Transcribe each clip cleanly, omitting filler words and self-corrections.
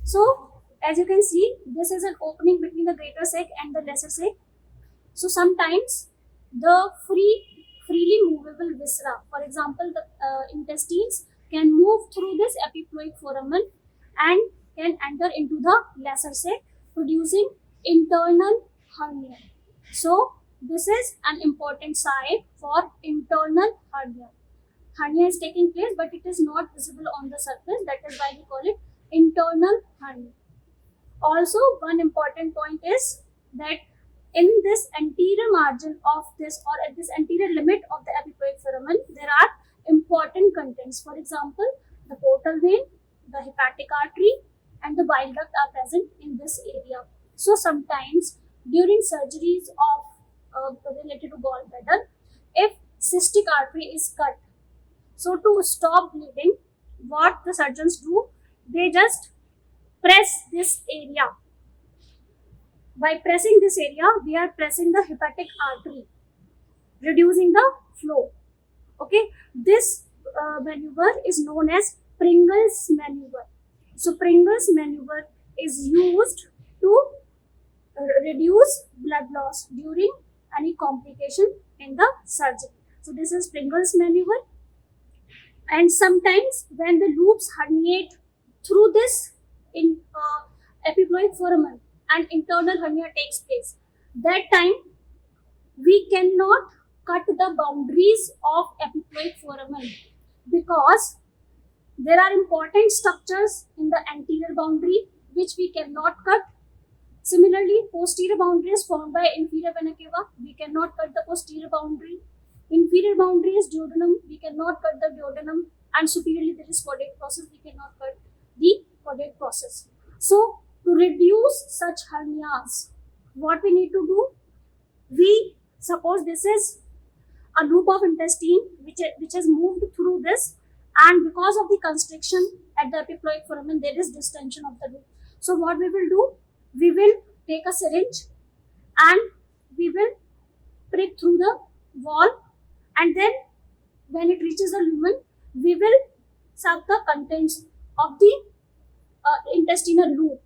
So as you can see, this is an opening between the greater sac and the lesser sac. So sometimes the freely movable viscera, for example, the intestines can move through this epiploic foramen and can enter into the lesser sac, producing internal hernia. So this is an important site for internal hernia. Hernia is taking place, but it is not visible on the surface. That is why we call it internal hernia. Also, one important point is that in this anterior margin of this, or at this anterior limit of the epiploic foramen, there are important contents. For example, the portal vein, the hepatic artery, and the bile duct are present in this area. So sometimes during surgeries of related to gallbladder, if cystic artery is cut, so to stop bleeding, what the surgeons do, they just press this area. By pressing this area, we are pressing the hepatic artery, reducing the flow. Okay, this maneuver is known as Pringle's maneuver. So Pringle's maneuver is used to reduce blood loss during any complication in the surgery. So this is Pringle's maneuver. And sometimes when the loops herniate through this in epiploic foramen and internal hernia takes place, that time we cannot cut the boundaries of epiploic foramen because there are important structures in the anterior boundary which we cannot cut. Similarly, posterior boundary is formed by inferior vena cava. We cannot cut the posterior boundary. Inferior boundary is duodenum. We cannot cut the duodenum. And superiorly there is caudate process. We cannot cut the caudate process. So to reduce such hernias, what we need to do? We suppose this is a loop of intestine which has moved through this, and because of the constriction at the epiploic foramen, there is distension of the loop. So what we will do? We will take a syringe and we will prick through the wall, and then when it reaches the lumen, we will suck the contents of the intestinal loop.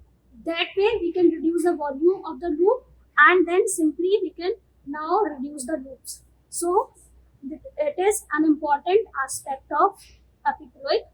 That way we can reduce the volume of the loop, and then simply we can now reduce the loops. So it is an important aspect of epiploic